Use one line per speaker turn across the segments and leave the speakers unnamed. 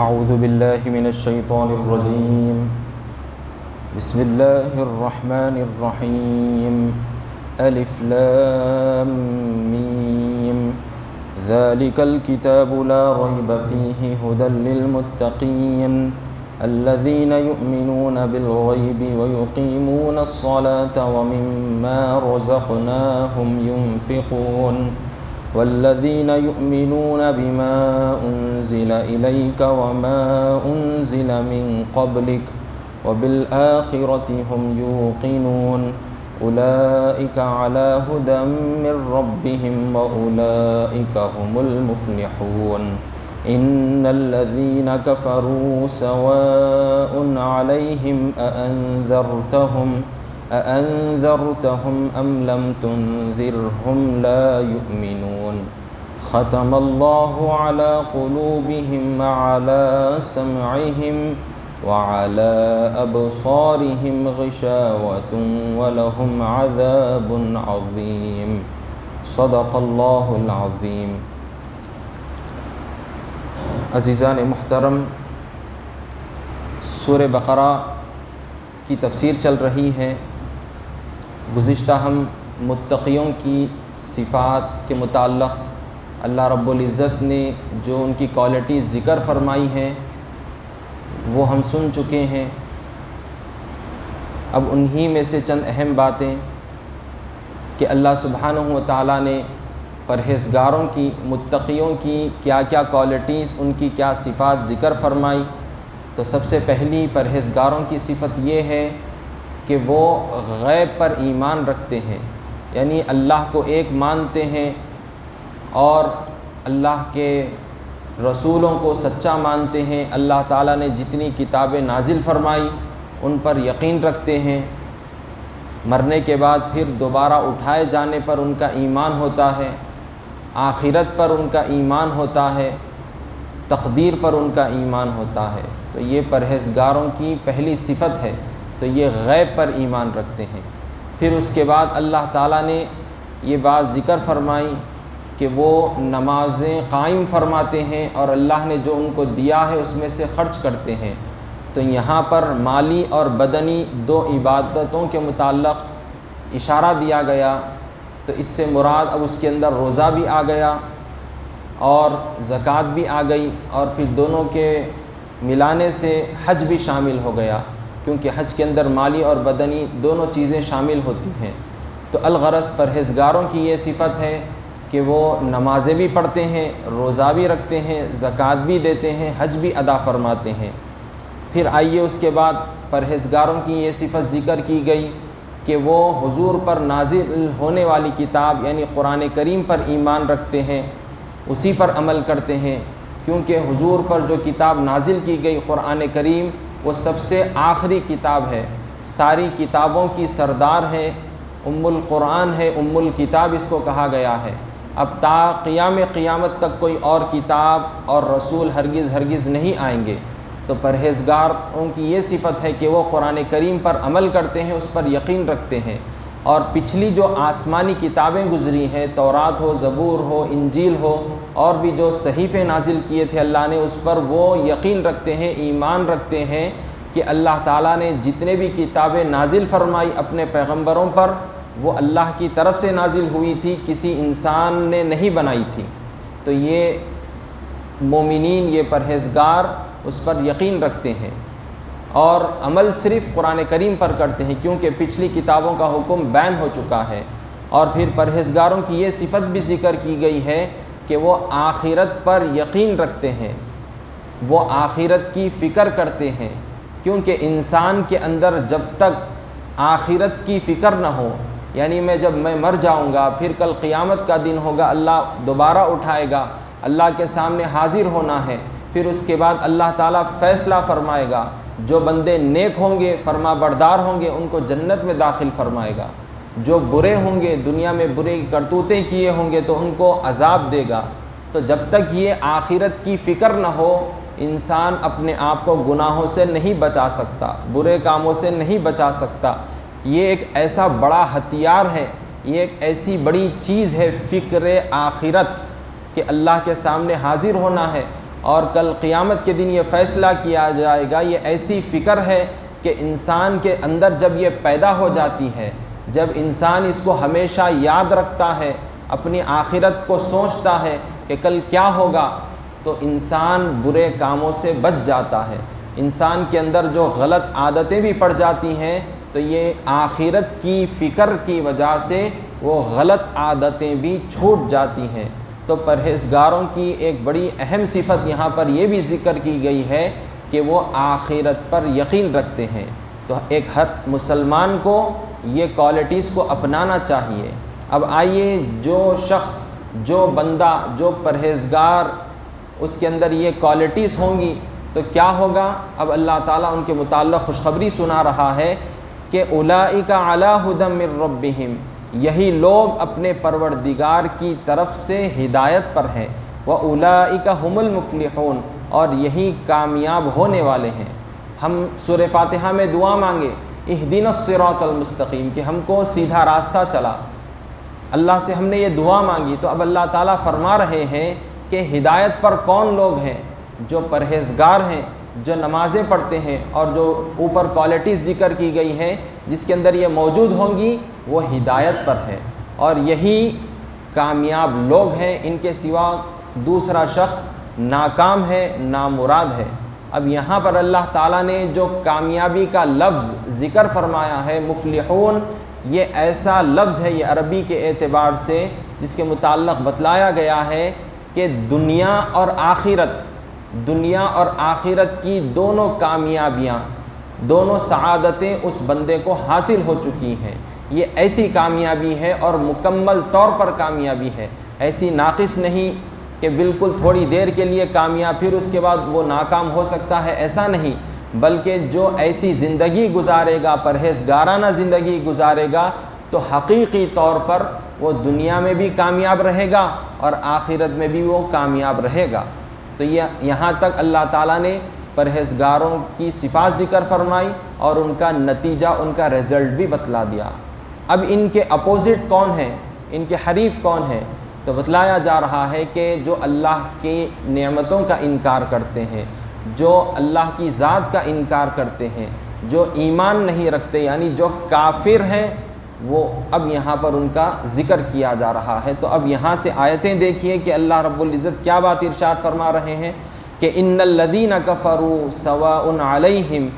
اعوذ باللہ من الشیطان الرجیم بسم اللہ الرحمن الرحیم الف لام میم ذلک الکتاب لا ریب فیہ ھدی للمتقین الذین یؤمنون بالغیب ویقیمون الصلاة ومما رزقناہم ینفقون والذین یؤمنون بما انزل الیک وما انزل من قبلک وبالآخرۃ هم یوقنون اولئک علی ھدی من ربہم واولئک هم المفلحون ان الذین کفروا سواء علیہم أأنذرتهم أم لم تنذرهم لا يؤمنون ختم الله على قلوبهم وعلى سمعهم وعلى أبصارهم غشاوة ولهم عذاب عظيم صدق الله العظيم۔ عزیزان محترم، سورہ بقرہ کی تفسیر چل رہی ہے۔ گزشتہ ہم متقیوں کی صفات کے متعلق اللہ رب العزت نے جو ان کی کوالٹیز ذکر فرمائی ہیں وہ ہم سن چکے ہیں۔ اب انہی میں سے چند اہم باتیں کہ اللہ سبحانہ و تعالیٰ نے پرہیزگاروں کی، متقیوں کی کیا کیا کوالٹیز، ان کی کیا صفات ذکر فرمائی۔ تو سب سے پہلی پرہیزگاروں کی صفت یہ ہے کہ وہ غیب پر ایمان رکھتے ہیں، یعنی اللہ کو ایک مانتے ہیں اور اللہ کے رسولوں کو سچا مانتے ہیں۔ اللہ تعالیٰ نے جتنی کتابیں نازل فرمائی ان پر یقین رکھتے ہیں۔ مرنے کے بعد پھر دوبارہ اٹھائے جانے پر ان کا ایمان ہوتا ہے، آخرت پر ان کا ایمان ہوتا ہے، تقدیر پر ان کا ایمان ہوتا ہے۔ تو یہ پرہیزگاروں کی پہلی صفت ہے، تو یہ غیب پر ایمان رکھتے ہیں۔ پھر اس کے بعد اللہ تعالیٰ نے یہ بات ذکر فرمائی کہ وہ نمازیں قائم فرماتے ہیں اور اللہ نے جو ان کو دیا ہے اس میں سے خرچ کرتے ہیں۔ تو یہاں پر مالی اور بدنی دو عبادتوں کے متعلق اشارہ دیا گیا، تو اس سے مراد اب اس کے اندر روزہ بھی آ گیا اور زکوٰۃ بھی آ گئی، اور پھر دونوں کے ملانے سے حج بھی شامل ہو گیا، کیونکہ حج کے اندر مالی اور بدنی دونوں چیزیں شامل ہوتی ہیں۔ تو الغرض پرہیزگاروں کی یہ صفت ہے کہ وہ نمازیں بھی پڑھتے ہیں، روزہ بھی رکھتے ہیں، زکوٰۃ بھی دیتے ہیں، حج بھی ادا فرماتے ہیں۔ پھر آئیے اس کے بعد پرہیزگاروں کی یہ صفت ذکر کی گئی کہ وہ حضور پر نازل ہونے والی کتاب یعنی قرآن کریم پر ایمان رکھتے ہیں، اسی پر عمل کرتے ہیں، کیونکہ حضور پر جو کتاب نازل کی گئی قرآن کریم وہ سب سے آخری کتاب ہے، ساری کتابوں کی سردار ہے، ام القرآن ہے، ام الکتاب اس کو کہا گیا ہے۔ اب تا قیامت تک کوئی اور کتاب اور رسول ہرگز نہیں آئیں گے۔ تو پرہیزگاروں کی یہ صفت ہے کہ وہ قرآن کریم پر عمل کرتے ہیں، اس پر یقین رکھتے ہیں، اور پچھلی جو آسمانی کتابیں گزری ہیں، تورات ہو، زبور ہو، انجیل ہو، اور بھی جو صحیفے نازل کیے تھے اللہ نے، اس پر وہ یقین رکھتے ہیں، ایمان رکھتے ہیں کہ اللہ تعالیٰ نے جتنے بھی کتابیں نازل فرمائی اپنے پیغمبروں پر وہ اللہ کی طرف سے نازل ہوئی تھی، کسی انسان نے نہیں بنائی تھی۔ تو یہ مومنین، یہ پرہیزگار اس پر یقین رکھتے ہیں اور عمل صرف قرآن کریم پر کرتے ہیں، کیونکہ پچھلی کتابوں کا حکم بین ہو چکا ہے۔ اور پھر پرہیزگاروں کی یہ صفت بھی ذکر کی گئی ہے کہ وہ آخرت پر یقین رکھتے ہیں، وہ آخرت کی فکر کرتے ہیں، کیونکہ انسان کے اندر جب تک آخرت کی فکر نہ ہو، یعنی جب میں مر جاؤں گا، پھر کل قیامت کا دن ہوگا، اللہ دوبارہ اٹھائے گا، اللہ کے سامنے حاضر ہونا ہے، پھر اس کے بعد اللہ تعالیٰ فیصلہ فرمائے گا، جو بندے نیک ہوں گے، فرما بردار ہوں گے، ان کو جنت میں داخل فرمائے گا، جو برے ہوں گے، دنیا میں برے کرتوتیں کیے ہوں گے تو ان کو عذاب دے گا۔ تو جب تک یہ آخرت کی فکر نہ ہو، انسان اپنے آپ کو گناہوں سے نہیں بچا سکتا، برے کاموں سے نہیں بچا سکتا۔ یہ ایک ایسا بڑا ہتھیار ہے، یہ ایک ایسی بڑی چیز ہے فکر آخرت کہ اللہ کے سامنے حاضر ہونا ہے، اور کل قیامت کے دن یہ فیصلہ کیا جائے گا۔ یہ ایسی فکر ہے کہ انسان کے اندر جب یہ پیدا ہو جاتی ہے، جب انسان اس کو ہمیشہ یاد رکھتا ہے، اپنی آخرت کو سوچتا ہے کہ کل کیا ہوگا، تو انسان برے کاموں سے بچ جاتا ہے۔ انسان کے اندر جو غلط عادتیں بھی پڑ جاتی ہیں تو یہ آخرت کی فکر کی وجہ سے وہ غلط عادتیں بھی چھوٹ جاتی ہیں۔ تو پرہیزگاروں کی ایک بڑی اہم صفت یہاں پر یہ بھی ذکر کی گئی ہے کہ وہ آخرت پر یقین رکھتے ہیں۔ تو ایک ہر مسلمان کو یہ کوالٹیز کو اپنانا چاہیے۔ اب آئیے، جو شخص، جو بندہ، جو پرہیزگار، اس کے اندر یہ کوالٹیز ہوں گی تو کیا ہوگا؟ اب اللہ تعالیٰ ان کے متعلق خوشخبری سنا رہا ہے کہ اولئک علی ھدی من ربہم، یہی لوگ اپنے پروردگار کی طرف سے ہدایت پر ہیں، واولئک ھم المفلحون، اور یہی کامیاب ہونے والے ہیں۔ ہم سورہ فاتحہ میں دعا مانگے اہدنا الصراط المستقیم، کہ ہم کو سیدھا راستہ چلا، اللہ سے ہم نے یہ دعا مانگی، تو اب اللہ تعالیٰ فرما رہے ہیں کہ ہدایت پر کون لوگ ہیں؟ جو پرہیزگار ہیں، جو نمازیں پڑھتے ہیں، اور جو اوپر کوالٹیز ذکر کی گئی ہیں جس کے اندر یہ موجود ہوں گی، وہ ہدایت پر ہے، اور یہی کامیاب لوگ ہیں۔ ان کے سوا دوسرا شخص ناکام ہے، نامراد ہے۔ اب یہاں پر اللہ تعالیٰ نے جو کامیابی کا لفظ ذکر فرمایا ہے، مفلحون، یہ ایسا لفظ ہے، یہ عربی کے اعتبار سے جس کے متعلق بتلایا گیا ہے کہ دنیا اور آخرت کی دونوں کامیابیاں، دونوں سعادتیں اس بندے کو حاصل ہو چکی ہیں۔ یہ ایسی کامیابی ہے اور مکمل طور پر کامیابی ہے، ایسی ناقص نہیں کہ بالکل تھوڑی دیر کے لیے کامیاب پھر اس کے بعد وہ ناکام ہو سکتا ہے، ایسا نہیں، بلکہ جو ایسی زندگی گزارے گا، پرہیزگارانہ زندگی گزارے گا، تو حقیقی طور پر وہ دنیا میں بھی کامیاب رہے گا اور آخرت میں بھی وہ کامیاب رہے گا۔ تو یہاں تک اللہ تعالیٰ نے پرہیزگاروں کی صفات ذکر فرمائی اور ان کا نتیجہ، ان کا رزلٹ بھی بتلا دیا۔ اب ان کے اپوزٹ کون ہیں، ان کے حریف کون ہیں؟ تو بتلایا جا رہا ہے کہ جو اللہ کی نعمتوں کا انکار کرتے ہیں، جو اللہ کی ذات کا انکار کرتے ہیں، جو ایمان نہیں رکھتے، یعنی جو کافر ہیں، وہ اب یہاں پر ان کا ذکر کیا جا رہا ہے۔ تو اب یہاں سے آیتیں دیکھیے کہ اللہ رب العزت کیا بات ارشاد فرما رہے ہیں کہ ان الذین کفروا سواء علیہم،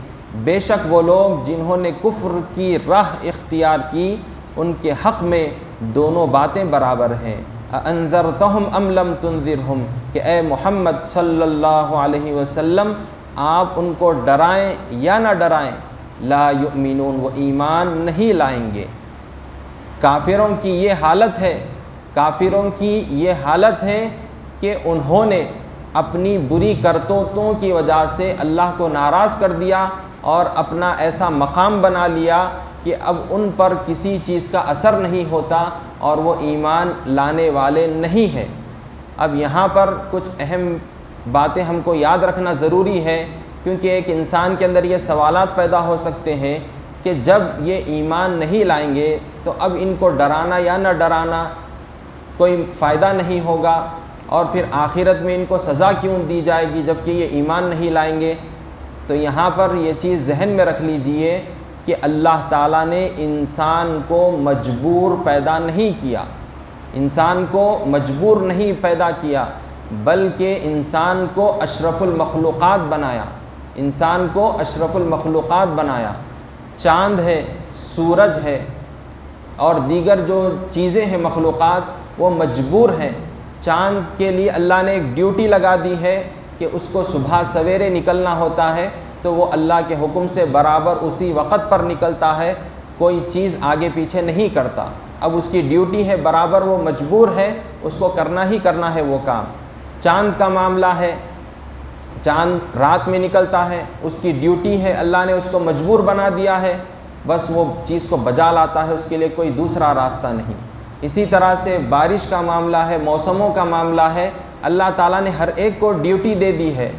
بے شک وہ لوگ جنہوں نے کفر کی راہ اختیار کی، ان کے حق میں دونوں باتیں برابر ہیں۔ انذرتہم ام لم تنذرہم، کہ اے محمد صلی اللہ علیہ وسلم آپ ان کو ڈرائیں یا نہ ڈرائیں، لا یؤمنون، وہ ایمان نہیں لائیں گے۔ کافروں کی یہ حالت ہے، کافروں کی یہ حالت ہے کہ انہوں نے اپنی بری کرتوتوں کی وجہ سے اللہ کو ناراض کر دیا اور اپنا ایسا مقام بنا لیا کہ اب ان پر کسی چیز کا اثر نہیں ہوتا اور وہ ایمان لانے والے نہیں ہیں۔ اب یہاں پر کچھ اہم باتیں ہم کو یاد رکھنا ضروری ہے، کیونکہ ایک انسان کے اندر یہ سوالات پیدا ہو سکتے ہیں کہ جب یہ ایمان نہیں لائیں گے تو اب ان کو ڈرانا یا نہ ڈرانا کوئی فائدہ نہیں ہوگا، اور پھر آخرت میں ان کو سزا کیوں دی جائے گی جب کہ یہ ایمان نہیں لائیں گے۔ تو یہاں پر یہ چیز ذہن میں رکھ لیجئے کہ اللہ تعالیٰ نے انسان کو مجبور پیدا نہیں کیا، انسان کو مجبور نہیں پیدا کیا، بلکہ انسان کو اشرف المخلوقات بنایا، انسان کو اشرف المخلوقات بنایا۔ چاند ہے، سورج ہے اور دیگر جو چیزیں ہیں مخلوقات، وہ مجبور ہیں۔ چاند کے لیے اللہ نے ایک ڈیوٹی لگا دی ہے کہ اس کو صبح سویرے نکلنا ہوتا ہے، تو وہ اللہ کے حکم سے برابر اسی وقت پر نکلتا ہے، کوئی چیز آگے پیچھے نہیں کرتا۔ اب اس کی ڈیوٹی ہے، برابر وہ مجبور ہے، اس کو کرنا ہی کرنا ہے وہ کام۔ چاند کا معاملہ ہے، چاند رات میں نکلتا ہے، اس کی ڈیوٹی ہے، اللہ نے اس کو مجبور بنا دیا ہے، بس وہ چیز کو بجا لاتا ہے، اس کے لیے کوئی دوسرا راستہ نہیں۔ اسی طرح سے بارش کا معاملہ ہے، موسموں کا معاملہ ہے، اللہ تعالیٰ نے ہر ایک کو ڈیوٹی دے دی ہے،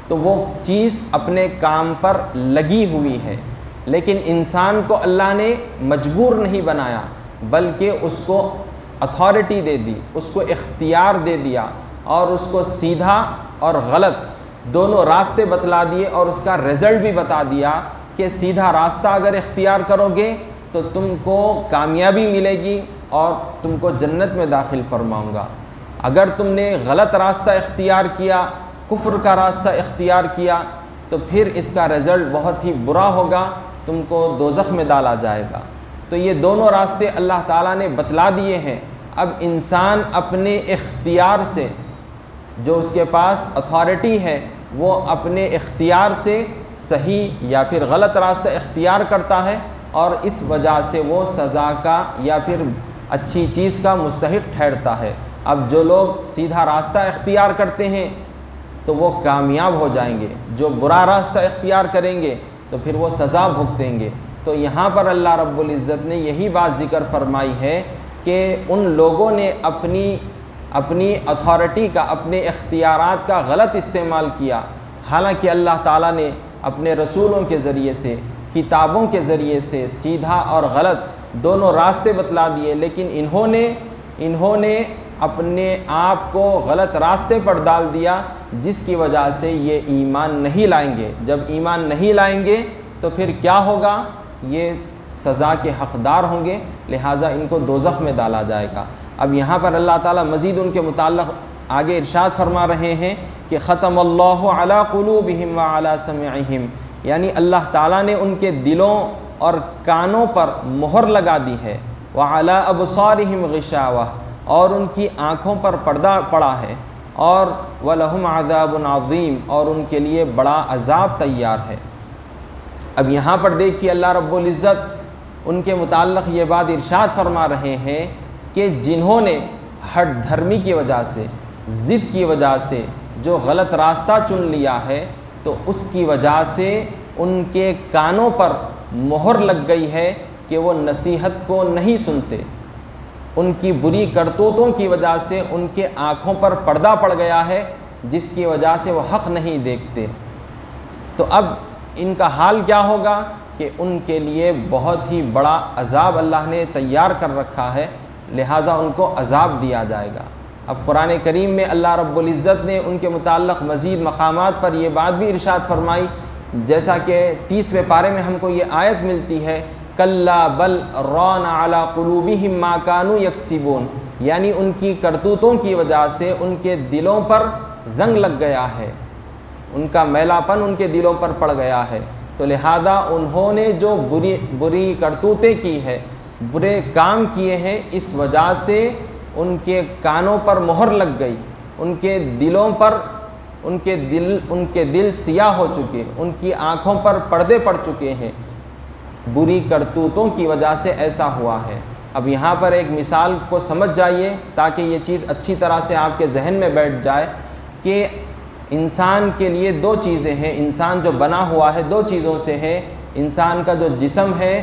تو وہ چیز اپنے کام پر لگی ہوئی ہے۔ لیکن انسان کو اللہ نے مجبور نہیں بنایا، بلکہ اس کو اتھارٹی دے دی، اس کو اختیار دے دیا اور اس کو سیدھا اور غلط دونوں راستے بتلا دیے، اور اس کا رزلٹ بھی بتا دیا کہ سیدھا راستہ اگر اختیار کرو گے تو تم کو کامیابی ملے گی اور تم کو جنت میں داخل فرماؤں گا۔ اگر تم نے غلط راستہ اختیار کیا، کفر کا راستہ اختیار کیا، تو پھر اس کا رزلٹ بہت ہی برا ہوگا، تم کو دوزخ میں ڈالا جائے گا۔ تو یہ دونوں راستے اللہ تعالیٰ نے بتلا دیے ہیں۔ اب انسان اپنے اختیار سے، جو اس کے پاس اتھارٹی ہے، وہ اپنے اختیار سے صحیح یا پھر غلط راستہ اختیار کرتا ہے، اور اس وجہ سے وہ سزا کا یا پھر اچھی چیز کا مستحق ٹھہرتا ہے۔ اب جو لوگ سیدھا راستہ اختیار کرتے ہیں تو وہ کامیاب ہو جائیں گے، جو برا راستہ اختیار کریں گے تو پھر وہ سزا بھگتیں گے۔ تو یہاں پر اللہ رب العزت نے یہی بات ذکر فرمائی ہے کہ ان لوگوں نے اپنی اتھارٹی کا، اپنے اختیارات کا غلط استعمال کیا، حالانکہ اللہ تعالیٰ نے اپنے رسولوں کے ذریعے سے، کتابوں کے ذریعے سے سیدھا اور غلط دونوں راستے بتلا دیے، لیکن انہوں نے اپنے آپ کو غلط راستے پر ڈال دیا، جس کی وجہ سے یہ ایمان نہیں لائیں گے۔ جب ایمان نہیں لائیں گے تو پھر کیا ہوگا؟ یہ سزا کے حقدار ہوں گے، لہٰذا ان کو دوزخ میں ڈالا جائے گا۔ اب یہاں پر اللہ تعالیٰ مزید ان کے متعلق آگے ارشاد فرما رہے ہیں کہ ختم اللہ علی قلوبہم وعلی سمعہم، یعنی اللہ تعالیٰ نے ان کے دلوں اور کانوں پر مہر لگا دی ہے، وعلی ابصارہم غشاوہ، اور ان کی آنکھوں پر پردہ پڑا ہے، اور وَلَهُمْ عَذَابٌ عَظِيمٌ، اور ان کے لیے بڑا عذاب تیار ہے۔ اب یہاں پر دیکھیے اللہ رب العزت ان کے متعلق یہ بات ارشاد فرما رہے ہیں کہ جنہوں نے ہٹ دھرمی کی وجہ سے، ضد کی وجہ سے جو غلط راستہ چن لیا ہے، تو اس کی وجہ سے ان کے کانوں پر مہر لگ گئی ہے کہ وہ نصیحت کو نہیں سنتے، ان کی بری کرتوتوں کی وجہ سے ان کے آنکھوں پر پردہ پڑ گیا ہے، جس کی وجہ سے وہ حق نہیں دیکھتے۔ تو اب ان کا حال کیا ہوگا کہ ان کے لیے بہت ہی بڑا عذاب اللہ نے تیار کر رکھا ہے، لہٰذا ان کو عذاب دیا جائے گا۔ اب قرآن کریم میں اللہ رب العزت نے ان کے متعلق مزید مقامات پر یہ بات بھی ارشاد فرمائی، جیسا کہ 30ویں پارے میں ہم کو یہ آیت ملتی ہے، کلا بل ران علی قلوبہم ما کانوا یکسبون، یعنی ان کی کرتوتوں کی وجہ سے ان کے دلوں پر زنگ لگ گیا ہے، ان کا میلا پن ان کے دلوں پر پڑ گیا ہے، تو لہذا انہوں نے جو بری کرتوتیں کی ہے، برے کام کیے ہیں، اس وجہ سے ان کے کانوں پر مہر لگ گئی، ان کے دلوں پر ان کے دل سیاہ ہو چکے، ان کی آنکھوں پر پردے پڑ چکے ہیں، بری کرتوتوں کی وجہ سے ایسا ہوا ہے۔ اب یہاں پر ایک مثال کو سمجھ جائیے تاکہ یہ چیز اچھی طرح سے آپ کے ذہن میں بیٹھ جائے کہ انسان کے لیے دو چیزیں ہیں، انسان جو بنا ہوا ہے دو چیزوں سے ہے، انسان کا جو جسم ہے،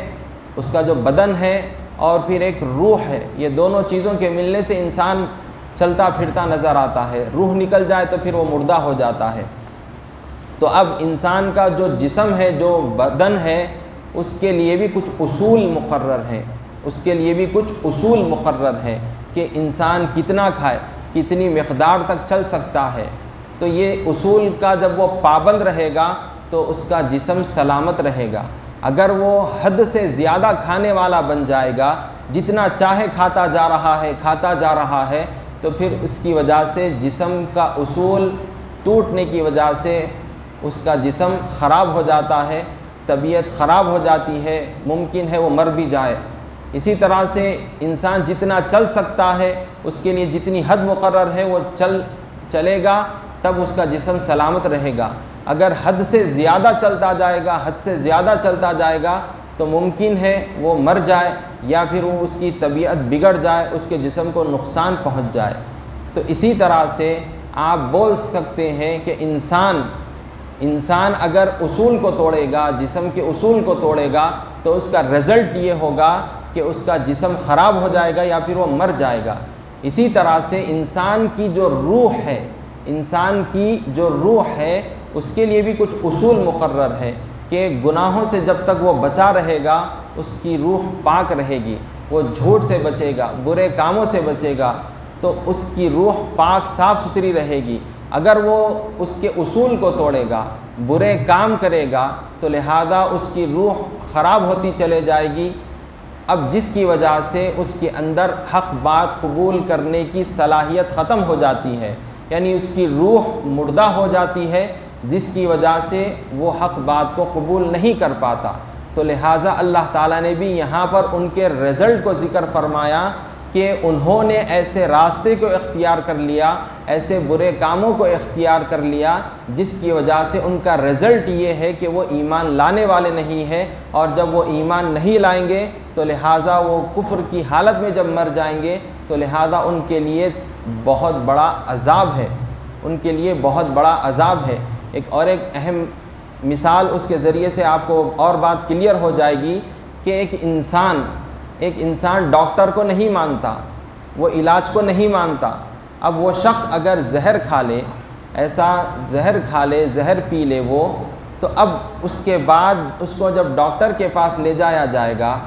اس کا جو بدن ہے، اور پھر ایک روح ہے۔ یہ دونوں چیزوں کے ملنے سے انسان چلتا پھرتا نظر آتا ہے، روح نکل جائے تو پھر وہ مردہ ہو جاتا ہے۔ تو اب انسان کا جو جسم ہے، جو بدن ہے، اس کے لیے بھی کچھ اصول مقرر ہیں، اس کے لیے بھی کچھ اصول مقرر ہیں کہ انسان کتنا کھائے، کتنی مقدار تک چل سکتا ہے۔ تو یہ اصول کا جب وہ پابند رہے گا تو اس کا جسم سلامت رہے گا۔ اگر وہ حد سے زیادہ کھانے والا بن جائے گا، جتنا چاہے کھاتا جا رہا ہے، تو پھر اس کی وجہ سے جسم کا اصول ٹوٹنے کی وجہ سے اس کا جسم خراب ہو جاتا ہے، طبیعت خراب ہو جاتی ہے، ممکن ہے وہ مر بھی جائے۔ اسی طرح سے انسان جتنا چل سکتا ہے، اس کے لیے جتنی حد مقرر ہے وہ چلے گا، تب اس کا جسم سلامت رہے گا۔ اگر حد سے زیادہ چلتا جائے گا تو ممکن ہے وہ مر جائے، یا پھر وہ اس کی طبیعت بگڑ جائے، اس کے جسم کو نقصان پہنچ جائے۔ تو اسی طرح سے آپ بول سکتے ہیں کہ انسان اگر اصول کو توڑے گا، جسم کے اصول کو توڑے گا، تو اس کا رزلٹ یہ ہوگا کہ اس کا جسم خراب ہو جائے گا یا پھر وہ مر جائے گا۔ اسی طرح سے انسان کی جو روح ہے اس کے لیے بھی کچھ اصول مقرر ہے کہ گناہوں سے جب تک وہ بچا رہے گا اس کی روح پاک رہے گی، وہ جھوٹ سے بچے گا، برے کاموں سے بچے گا، تو اس کی روح پاک صاف ستھری رہے گی۔ اگر وہ اس کے اصول کو توڑے گا، برے کام کرے گا، تو لہذا اس کی روح خراب ہوتی چلے جائے گی، اب جس کی وجہ سے اس کے اندر حق بات قبول کرنے کی صلاحیت ختم ہو جاتی ہے، یعنی اس کی روح مردہ ہو جاتی ہے، جس کی وجہ سے وہ حق بات کو قبول نہیں کر پاتا۔ تو لہٰذا اللہ تعالیٰ نے بھی یہاں پر ان کے رزلٹ کو ذکر فرمایا کہ انہوں نے ایسے راستے کو اختیار کر لیا، ایسے برے کاموں کو اختیار کر لیا، جس کی وجہ سے ان کا رزلٹ یہ ہے کہ وہ ایمان لانے والے نہیں ہیں، اور جب وہ ایمان نہیں لائیں گے تو لہٰذا وہ کفر کی حالت میں جب مر جائیں گے تو لہٰذا ان کے لیے بہت بڑا عذاب ہے، ان کے لیے بہت بڑا عذاب ہے۔ ایک اہم مثال اس کے ذریعے سے آپ کو اور بات کلیئر ہو جائے گی کہ ایک انسان ڈاکٹر کو نہیں مانتا، وہ علاج کو نہیں مانتا۔ اب وہ شخص اگر زہر کھا لے، ایسا زہر کھا لے، زہر پی لے وہ، تو اب اس کے بعد اس کو جب ڈاکٹر کے پاس لے جایا جائے گا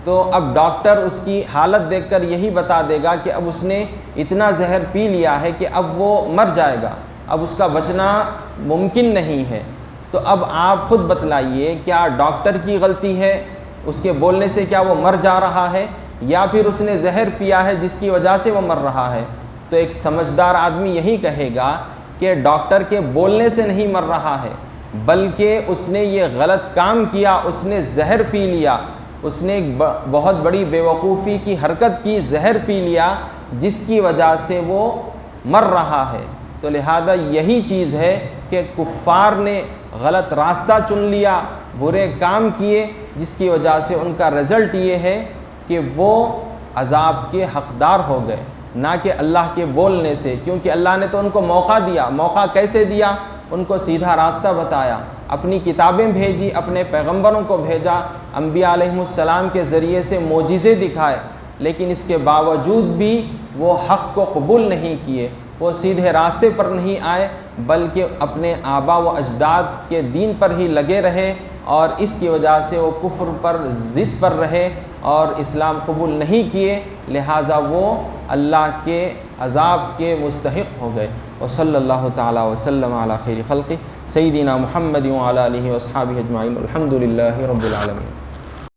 تو اب ڈاکٹر اس کی حالت دیکھ کر یہی بتا دے گا کہ اب اس نے اتنا زہر پی لیا ہے کہ اب وہ مر جائے گا، اب اس کا بچنا ممکن نہیں ہے۔ تو اب آپ خود بتلائیے، کیا ڈاکٹر کی غلطی ہے اس کے بولنے سے، کیا وہ مر جا رہا ہے، یا پھر اس نے زہر پیا ہے جس کی وجہ سے وہ مر رہا ہے؟ تو ایک سمجھدار آدمی یہی کہے گا کہ ڈاکٹر کے بولنے سے نہیں مر رہا ہے، بلکہ اس نے یہ غلط کام کیا، اس نے زہر پی لیا، اس نے ایک بہت بڑی بے وقوفی کی حرکت کی، زہر پی لیا، جس کی وجہ سے وہ مر رہا ہے۔ تو لہذا یہی چیز ہے کہ کفار نے غلط راستہ چن لیا، برے کام کیے، جس کی وجہ سے ان کا رزلٹ یہ ہے کہ وہ عذاب کے حقدار ہو گئے، نہ کہ اللہ کے بولنے سے، کیونکہ اللہ نے تو ان کو موقع دیا۔ موقع کیسے دیا؟ ان کو سیدھا راستہ بتایا، اپنی کتابیں بھیجی، اپنے پیغمبروں کو بھیجا، انبیاء علیہ السلام کے ذریعے سے معجزے دکھائے، لیکن اس کے باوجود بھی وہ حق کو قبول نہیں کیے، وہ سیدھے راستے پر نہیں آئے، بلکہ اپنے آبا و اجداد کے دین پر ہی لگے رہے، اور اس کی وجہ سے وہ کفر پر ضد پر رہے اور اسلام قبول نہیں کیے، لہٰذا وہ اللہ کے عذاب کے مستحق ہو گئے۔ وصلی اللہ تعالیٰ وسلم علی خیر خلقہ سیدنا محمد وعلی آلہ واصحابہ اجمعین، الحمد للہ رب العالمین۔